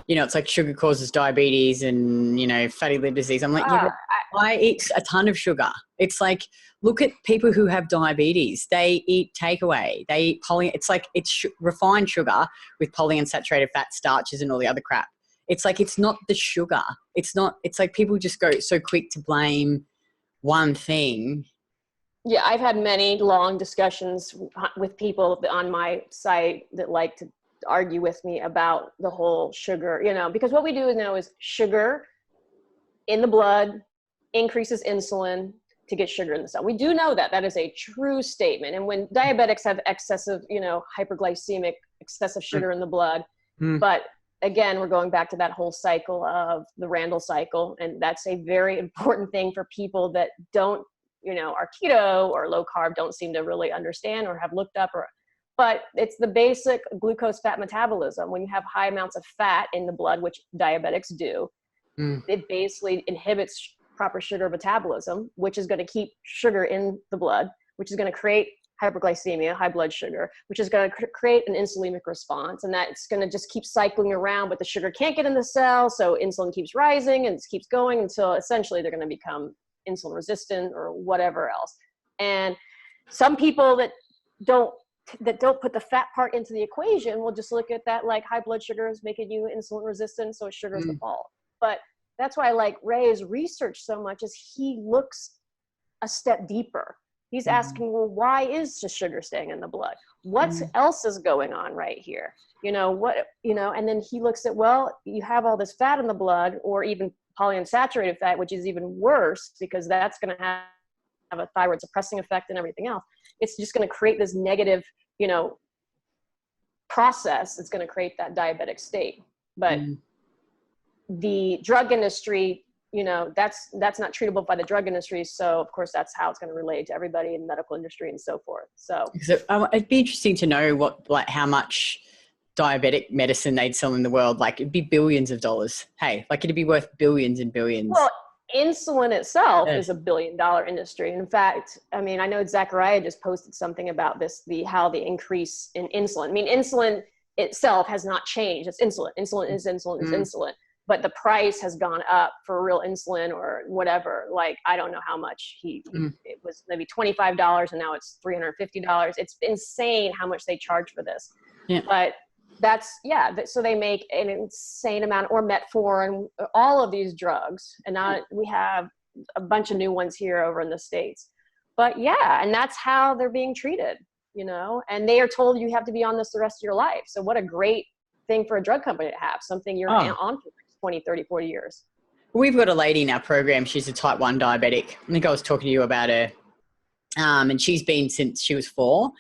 it's like sugar causes diabetes and, fatty liver disease. I'm like, yeah, I eat a ton of sugar. It's like, look at people who have diabetes. They eat takeaway. They eat it's refined sugar with polyunsaturated fat, starches and all the other crap. It's like, it's not the sugar. It's like people just go so quick to blame one thing. Yeah, I've had many long discussions with people on my site that like to argue with me about the whole sugar, because what we do now is sugar in the blood increases insulin to get sugar in the cell. We do know that. That is a true statement. And when diabetics have excessive, hyperglycemic, excessive sugar in the blood, but again, we're going back to that whole cycle of the Randall cycle. And that's a very important thing for people that don't, are keto or low carb, don't seem to really understand or have looked up, but it's the basic glucose fat metabolism. When you have high amounts of fat in the blood, which diabetics do, it basically inhibits proper sugar metabolism, which is going to keep sugar in the blood, which is going to create hyperglycemia, high blood sugar, which is going to create an insulinic response. And that's going to just keep cycling around, but the sugar can't get in the cell. So insulin keeps rising and it keeps going until essentially they're going to become insulin resistant or whatever else. And some people that don't put the fat part into the equation will just look at that like high blood sugar is making you insulin resistant, so sugar is the fault. But that's why I like Ray's research so much, is he looks a step deeper. He's asking, well, why is just sugar staying in the blood? What else is going on right here? And then he looks at, well, you have all this fat in the blood, or even polyunsaturated fat, which is even worse because that's going to have a thyroid suppressing effect and everything else. It's just going to create this negative, process. It's going to create that diabetic state. But the drug industry, that's not treatable by the drug industry. So of course, that's how it's going to relate to everybody in the medical industry and so forth. So it'd be interesting to know how much diabetic medicine they'd sell in the world. Like, it'd be billions of dollars. Hey, like, it'd be worth billions and billions. Well, insulin itself is $1 billion industry. In fact, I mean, I know Saturée just posted something about this, how the increase in insulin. I mean, insulin itself has not changed. It's insulin. Insulin is insulin is insulin. But the price has gone up for real insulin or whatever. Like, I don't know how much it was maybe $25 and now it's $350. It's insane how much they charge for this. Yeah. But so they make an insane amount, or metformin, all of these drugs. And now we have a bunch of new ones here over in the States. But yeah, and that's how they're being treated, and they are told you have to be on this the rest of your life. So what a great thing for a drug company to have, something you're on for 20, 30, 40 years. We've got a lady in our program. She's a type 1 diabetic. I think I was talking to you about her. And she's been since she was 4.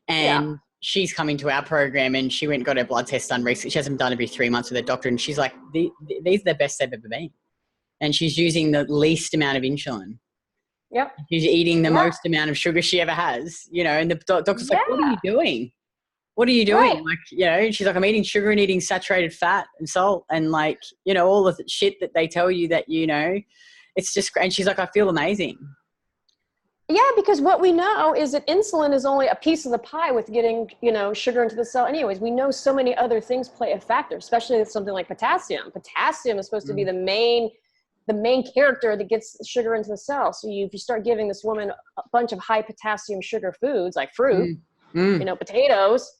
And she's coming to our program, and she went and got her blood test done recently. She hasn't done every 3 months with her doctor. And she's like, these are the best they've ever been. And she's using the least amount of insulin. Yep. She's eating the most amount of sugar she ever has, and the doctor's like, what are you doing? What are you doing? Right. Like, she's like, I'm eating sugar and eating saturated fat and salt and all of the shit that they tell you that, it's just, and she's like, I feel amazing. Yeah, because what we know is that insulin is only a piece of the pie with getting, sugar into the cell anyways. We know so many other things play a factor, especially with something like potassium. Potassium is supposed to be the main character that gets sugar into the cell. So if you start giving this woman a bunch of high potassium sugar foods like fruit, potatoes,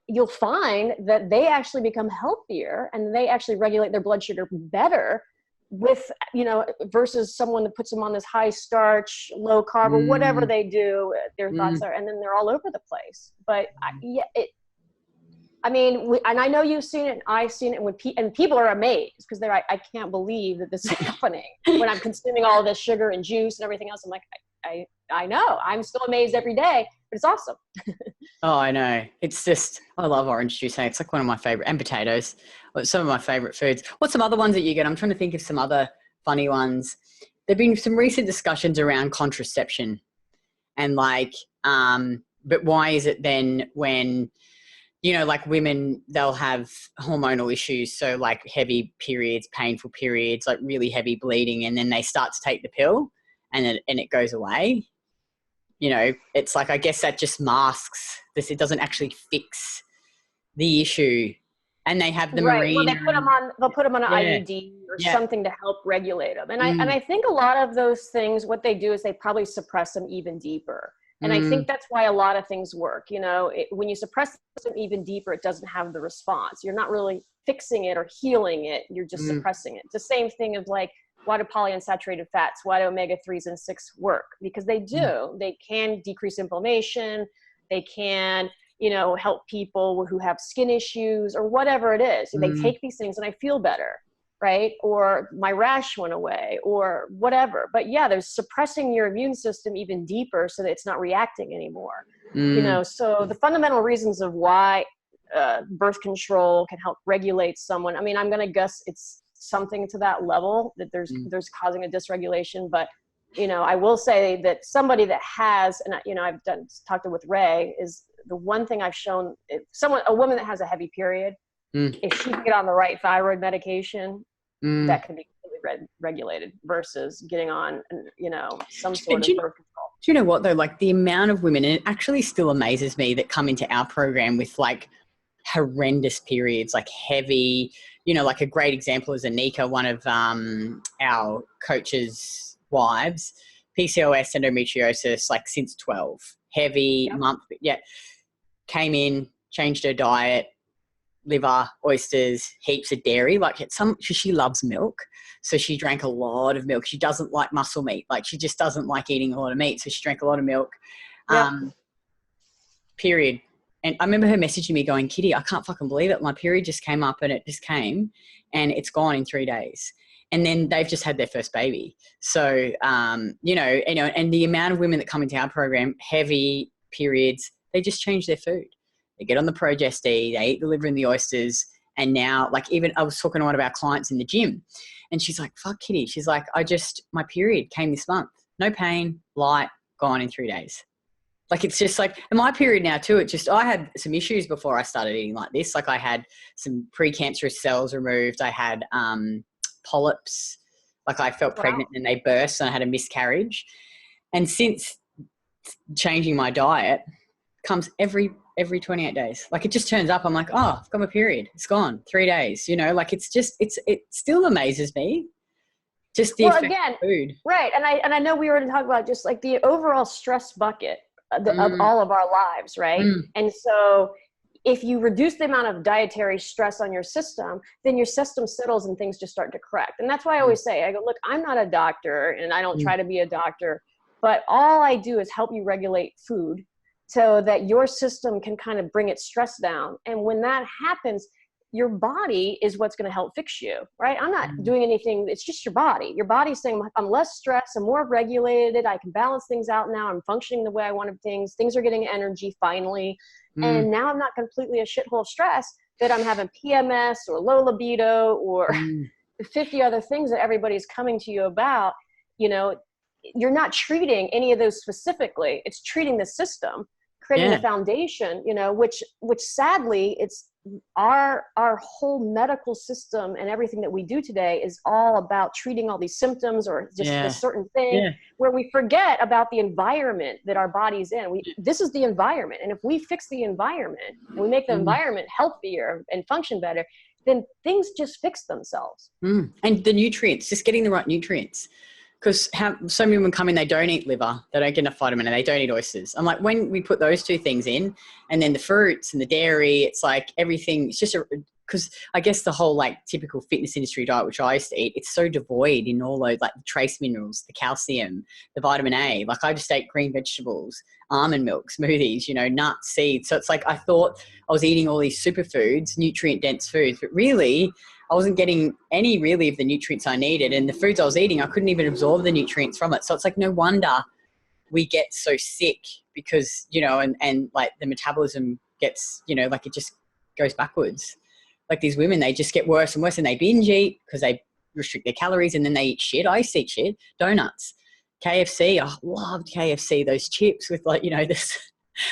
you'll find that they actually become healthier and they actually regulate their blood sugar better with, versus someone that puts them on this high starch, low carb, or whatever they do, their thoughts are, and then they're all over the place. But and I know you've seen it, and I've seen it, and people are amazed because they're like, I can't believe that this is happening when I'm consuming all this sugar and juice and everything else. I'm like, I know, I'm still amazed every day, but it's awesome. Oh, I know. It's just, I love orange juice. It's like one of my favorite, and potatoes, some of my favorite foods. What's some other ones that you get? I'm trying to think of some other funny ones. There've been some recent discussions around contraception and but why is it then when, like women, they'll have hormonal issues. So like heavy periods, painful periods, like really heavy bleeding. And then they start to take the pill and it goes away. It's like, I guess that just masks this. It doesn't actually fix the issue. and they have the Right. Well, marina. they'll put them on an Yeah. IUD or Yeah. something to help regulate them. And I think a lot of those things, what they do is they probably suppress them even deeper. And I think that's why a lot of things work. You know, when you suppress them even deeper, it doesn't have the response. You're not really fixing it or healing it. You're just suppressing it. It's the same thing of like, why do polyunsaturated fats, why do omega-3s and 6 work? Because they do. They can decrease inflammation. They can, you know, help people who have skin issues or whatever it is. They take these things and I feel better, right? Or my rash went away or whatever. But yeah, there's suppressing your immune system even deeper so that it's not reacting anymore. You know, so the fundamental reasons of why birth control can help regulate someone. I mean, I'm going to guess it's something to that level that there's causing a dysregulation, but you know, I will say that somebody that has, and you know, I've talked with Ray, is the one thing I've shown, if a woman that has a heavy period, if she can get on the right thyroid medication, that can be completely regulated versus getting on, you know, some sort of birth control. Do you know what though? Like the amount of women, and it actually still amazes me, that come into our program with like horrendous periods, like heavy, you know, like a great example is Anika, one of our coaches' wives, PCOS, endometriosis, like since 12, heavy month, came in, changed her diet, liver, oysters, heaps of dairy, like she loves milk. So she drank a lot of milk. She doesn't like muscle meat. Like she just doesn't like eating a lot of meat. So she drank a lot of milk. Period. And I remember her messaging me going, Kitty, I can't fucking believe it. My period just came up and it just came and it's gone in 3 days. And then they've just had their first baby. So, you know, and the amount of women that come into our program, heavy periods, they just change their food. They get on the Progest-E, they eat the liver and the oysters. And now, like even I was talking to one of our clients in the gym and she's like, fuck Kitty. She's like, my period came this month. No pain, light, gone in 3 days. Like, it's just like, and my period now too, I had some issues before I started eating like this. Like I had some precancerous cells removed. I had polyps. Like I felt pregnant and they burst and I had a miscarriage. And since changing my diet, comes every 28 days. Like it just turns up. I'm like, oh, I've got my period. It's gone 3 days, you know, like it still amazes me. Just the effect of food. Right. And I know we were to talk about just like the overall stress bucket of all of our lives. Right. And so if you reduce the amount of dietary stress on your system, then your system settles and things just start to correct. And that's why I always say, I go, look, I'm not a doctor and I don't try to be a doctor, but all I do is help you regulate food so that your system can kind of bring its stress down. And when that happens, your body is what's going to help fix you, right? I'm not doing anything. It's just your body. Your body's saying, I'm less stressed. I'm more regulated. I can balance things out now. I'm functioning the way I wanted things. Things are getting energy finally. And now I'm not completely a shithole of stress that I'm having PMS or low libido or 50 other things that everybody's coming to you about. You know, you're not treating any of those specifically. It's treating the system, creating the foundation, you know, which sadly it's our whole medical system and everything that we do today is all about treating all these symptoms or just a certain thing where we forget about the environment that our body's in. This is the environment. And if we fix the environment and we make the environment healthier and function better, then things just fix themselves. And the nutrients, just getting the right nutrients. Because so many women come in, they don't eat liver, they don't get enough vitamin, and they don't eat oysters. I'm like, when we put those two things in, and then the fruits and the dairy, it's like everything. It's just because I guess the whole like typical fitness industry diet, which I used to eat, it's so devoid in all those like the trace minerals, the calcium, the vitamin A. Like I just ate green vegetables, almond milk, smoothies, you know, nuts, seeds. So it's like I thought I was eating all these superfoods, nutrient dense foods, but really I wasn't getting any really of the nutrients I needed. And the foods I was eating, I couldn't even absorb the nutrients from it. So it's like, no wonder we get so sick because, you know, and like the metabolism gets, you know, like it just goes backwards. Like these women, they just get worse and worse and they binge eat because they restrict their calories and then they eat shit. I used to eat shit, donuts, KFC. I loved KFC, those chips with like, you know, this,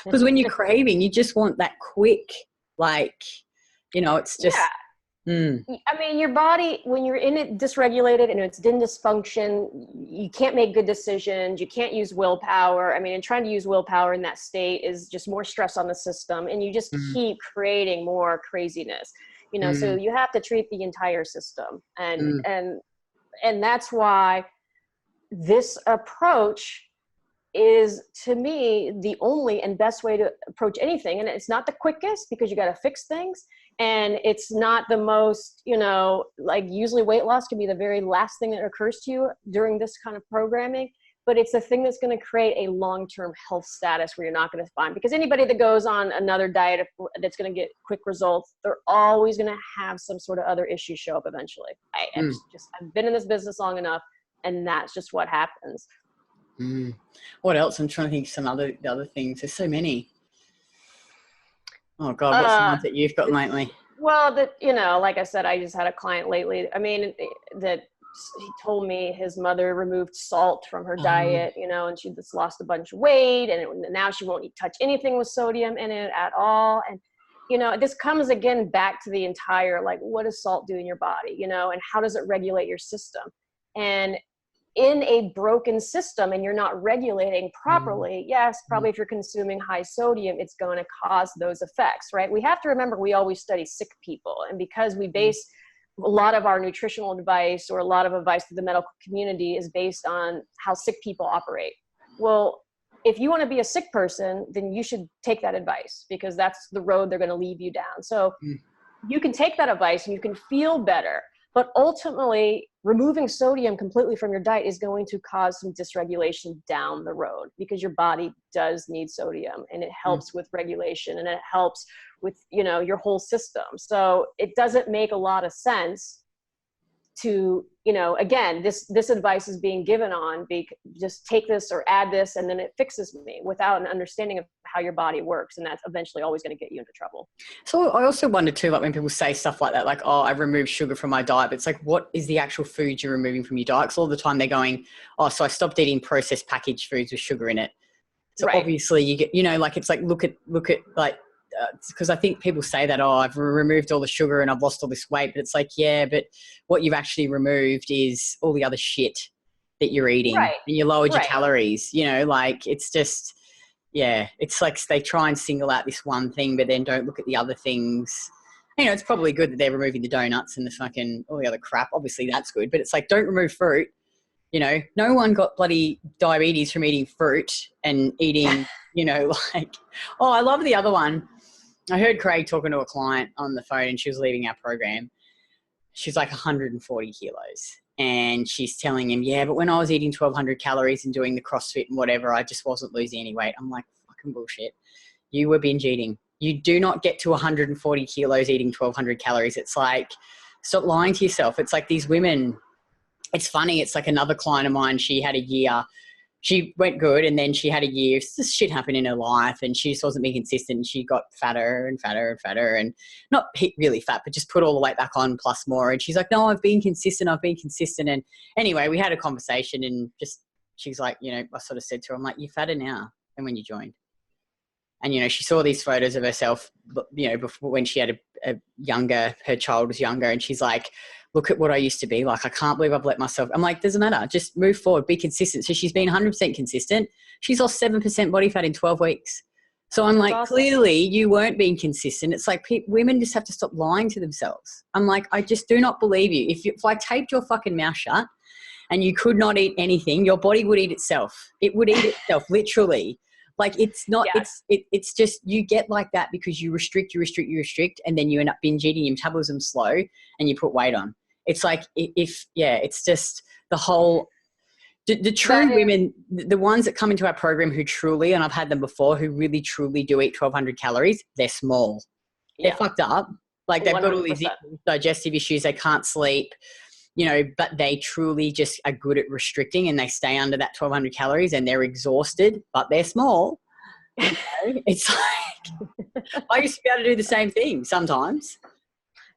because when you're craving, you just want that quick, like, you know, it's just, I mean, your body, when you're in it dysregulated and it's in dysfunction, you can't make good decisions. You can't use willpower. I mean, and trying to use willpower in that state is just more stress on the system. And you just keep creating more craziness. you know, so you have to treat the entire system. And that's why this approach is, to me, the only and best way to approach anything. And it's not the quickest, because you got to fix things. And it's not the most, you know, like usually weight loss can be the very last thing that occurs to you during this kind of programming. But it's the thing that's going to create a long-term health status where you're not going to find, because anybody that goes on another diet that's going to get quick results, they're always going to have some sort of other issue show up eventually. I've been in this business long enough, and that's just what happens. What else? I'm trying to think of the other things. There's so many. Oh God, what's the ones that you've got lately? Well, you know, like I said, I just had a client lately. I mean, that he told me his mother removed salt from her diet, you know, and she just lost a bunch of weight, and now she won't touch anything with sodium in it at all. And, you know, this comes again back to the entire, like, what does salt do in your body, you know, and how does it regulate your system? And in a broken system, and you're not regulating properly, yes, probably if you're consuming high sodium, it's going to cause those effects, right? We have to remember, we always study sick people. And because we base a lot of our nutritional advice, or a lot of advice to the medical community, is based on how sick people operate. Well, if you want to be a sick person, then you should take that advice, because that's the road they're going to lead you down. So you can take that advice and you can feel better, but ultimately removing sodium completely from your diet is going to cause some dysregulation down the road, because your body does need sodium, and it helps with regulation, and it helps with, you know, your whole system. So it doesn't make a lot of sense to, you know, again, this advice is being given on, just take this or add this and then it fixes me, without an understanding of how your body works. And that's eventually always going to get you into trouble. So I also wonder too, like when people say stuff like that, like, oh, I've removed sugar from my diet, but it's like, what is the actual food you're removing from your diet? Because all the time they're going, oh, so I stopped eating processed packaged foods with sugar in it. So obviously you get, you know, like, it's like, look at like, because I think people say that, oh, I've removed all the sugar and I've lost all this weight, but it's like, yeah, but what you've actually removed is all the other shit that you're eating, and you lowered your calories, you know, like, it's just, yeah, it's like they try and single out this one thing, but then don't look at the other things. You know, it's probably good that they're removing the donuts and the fucking, all the other crap. Obviously that's good, but it's like, don't remove fruit. You know, no one got bloody diabetes from eating fruit and eating, you know, like, oh, I love the other one. I heard Craig talking to a client on the phone, and she was leaving our program. She's like 140 kilos. And she's telling him, yeah, but when I was eating 1,200 calories and doing the CrossFit and whatever, I just wasn't losing any weight. I'm like, fucking bullshit. You were binge eating. You do not get to 140 kilos eating 1,200 calories. It's like, stop lying to yourself. It's like these women, it's funny. It's like another client of mine, she had a year. She went good, and then she had a year. This shit happened in her life, and she just wasn't being consistent. And she got fatter and fatter and fatter, and not really fat, but just put all the weight back on plus more. And she's like, no, I've been consistent. And anyway, we had a conversation, and just, she's like, you know, I sort of said to her, I'm like, you're fatter now than when you joined. And, you know, she saw these photos of herself, you know, before, when she had her child was younger, and she's like, look at what I used to be like. I can't believe I've let myself. I'm like, doesn't matter. Just move forward, be consistent. So she's been 100% consistent. She's lost 7% body fat in 12 weeks. So I'm like, awesome. Clearly you weren't being consistent. It's like women just have to stop lying to themselves. I'm like, I just do not believe you. If I taped your fucking mouth shut and you could not eat anything, your body would eat itself. It would eat itself, literally. Like, it's not, it's just, you get like that because you restrict, and then you end up binge eating, your metabolism's slow, and you put weight on. It's like, it's just the whole, the true women, the ones that come into our program who truly, and I've had them before, who really truly do eat 1,200 calories, they're small. They're fucked up. Like, they've 100%. Got all these digestive issues, they can't sleep, you know, but they truly just are good at restricting, and they stay under that 1,200 calories, and they're exhausted, but they're small. You know? It's like, I used to be able to do the same thing sometimes.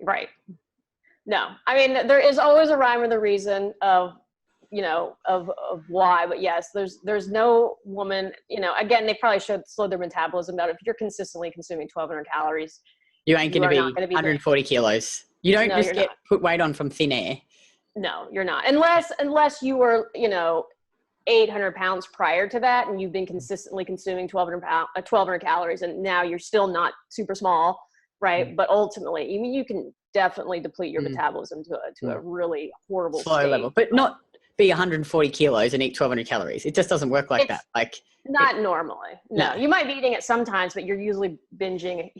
Right. No, I mean, there is always a rhyme or the reason of, you know, of why, but yes, there's no woman, you know, again, they probably should slow their metabolism down. If you're consistently consuming 1,200 calories, you ain't going to be 140 kilos. You don't just put weight on from thin air. No, you're not. Unless you were, you know, 800 pounds prior to that, and you've been consistently consuming 1,200 calories, and now you're still not super small, right? But ultimately, I mean, you can definitely deplete your metabolism to a really horrible slow state. level, but not be 140 kilos and eat 1,200 calories. It just doesn't work like that. Like not normally. No, you might be eating it sometimes, but you're usually binging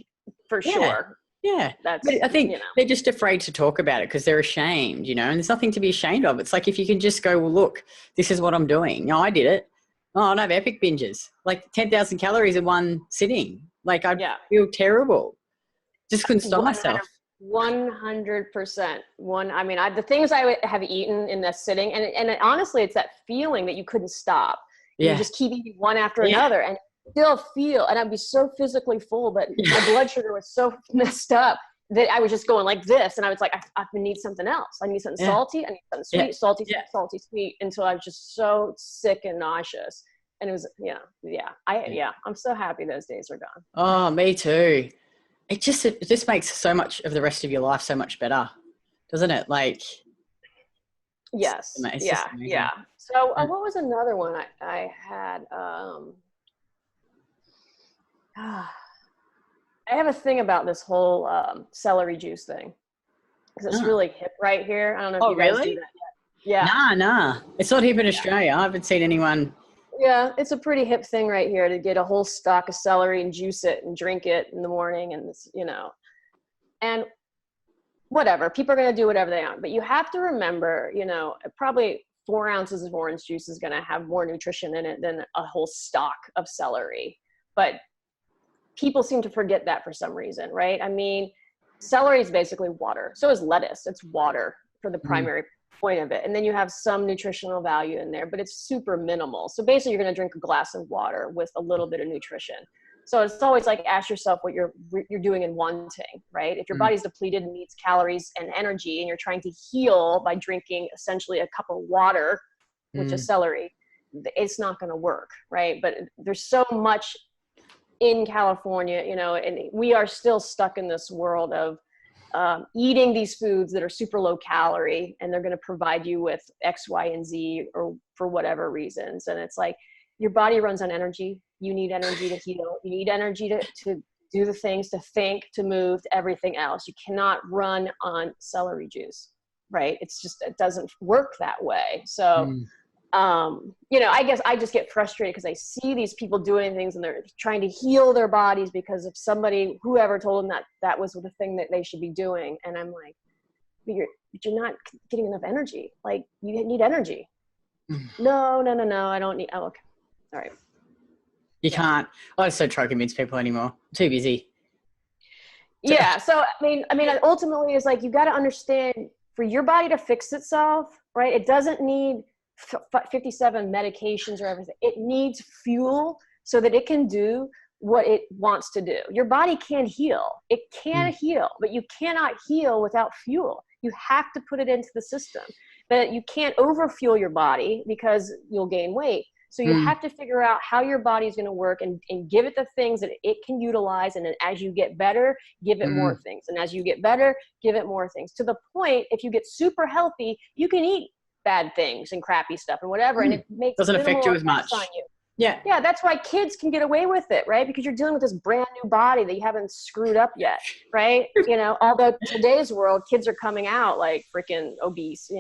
for sure. Yeah. That's, but I think they're just afraid to talk about it because they're ashamed, and there's nothing to be ashamed of. It's like, if you can just go, well, look, this is what I'm doing. No, I did it. Oh, I'd have epic binges, like 10,000 calories in one sitting. Like, I'd feel terrible. Just couldn't stop myself. 100%. The things I have eaten in this sitting, and honestly, it's that feeling that you couldn't stop. You just keep eating one after another and still feel, and I'd be so physically full, but my blood sugar was so messed up that I was just going like this, and I was like, I need something else. I need something salty. I need something sweet, salty, salty, sweet, until I was just so sick and nauseous. And it was, I'm so happy those days are gone. Oh, me too. It just makes so much of the rest of your life so much better, doesn't it? Like, yes, yeah. So what was another one I had? I have a thing about this whole celery juice thing, because it's really hip right here. I don't know if you guys do that yet. Yeah. Nah. It's not hip in Australia. I haven't seen anyone. Yeah, it's a pretty hip thing right here to get a whole stalk of celery and juice it and drink it in the morning, and and whatever. People are going to do whatever they want, but you have to remember, probably 4 ounces of orange juice is going to have more nutrition in it than a whole stalk of celery. But people seem to forget that for some reason, right? I mean, celery is basically water. So is lettuce. It's water for the primary point of it. And then you have some nutritional value in there, but it's super minimal. So basically, you're going to drink a glass of water with a little bit of nutrition. So it's always like, ask yourself what you're doing and wanting, right? If your body's depleted and needs calories and energy, and you're trying to heal by drinking essentially a cup of water, which is celery, it's not going to work, right? But there's so much in California, and we are still stuck in this world of eating these foods that are super low calorie, and they're going to provide you with X, Y, and Z, or for whatever reasons. And it's like, your body runs on energy. You need energy to heal. You need energy to do the things, to think, to move, to everything else. You cannot run on celery juice, right? It doesn't work that way. So, I guess I just get frustrated because I see these people doing things and they're trying to heal their bodies because of whoever told them that was the thing that they should be doing. And I'm like, but you're not getting enough energy. Like, you need energy. No, I don't need. Oh, okay. All right. You can't. I just don't try to convince people anymore. I'm too busy. Yeah. So, I mean, ultimately it's like, you got to understand, for your body to fix itself, right? It doesn't need 57 medications or everything. It needs fuel so that it can do what it wants to do. Your body can heal. It can heal, but you cannot heal without fuel. You have to put it into the system. But you can't overfuel your body because you'll gain weight. So you have to figure out how your body is going to work and give it the things that it can utilize. And then as you get better, give it more things. And as you get better, give it more things. To the point, if you get super healthy, you can eat bad things and crappy stuff and whatever. And it doesn't affect you as much on you. Yeah, that's why kids can get away with it, right? Because you're dealing with this brand new body that you haven't screwed up yet, right? Although today's world, kids are coming out like freaking obese,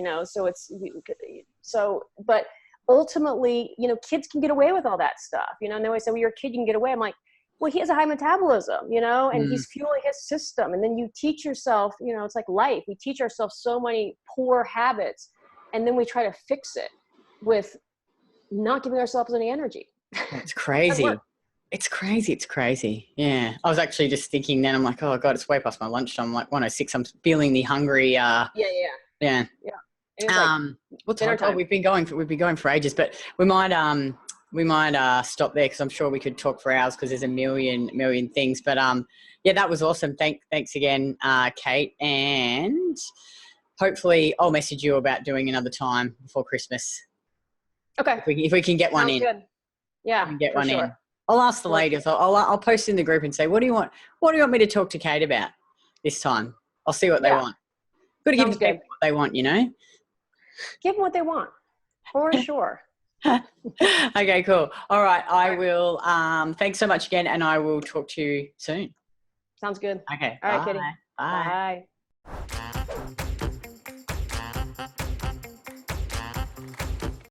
but ultimately, kids can get away with all that stuff, and they always say, well, you're a kid, you can get away. I'm like, well, he has a high metabolism, and he's fueling his system. And then you teach yourself, it's like life. We teach ourselves so many poor habits, and then we try to fix it with not giving ourselves any energy. It's crazy. It's crazy. Yeah. I was actually just thinking then, I'm like, oh God, it's way past my lunchtime. I'm like 1:06. I'm feeling the hungry. Yeah. What time? Oh, we've been going for ages, but we might stop there because I'm sure we could talk for hours because there's a million things. But that was awesome. Thanks again, Kate, and hopefully I'll message you about doing another time before Christmas. Okay. If we can get one in. Good. Yeah. Get one in. I'll ask the ladies. I'll post in the group and say, what do you want me to talk to Kate about this time? I'll see what they want. Got to give them what they want, Give them what they want, for sure. Okay, cool. All right. I will. Thanks so much again, and I will talk to you soon. Sounds good. Okay. All right, Kitty. Bye. Bye.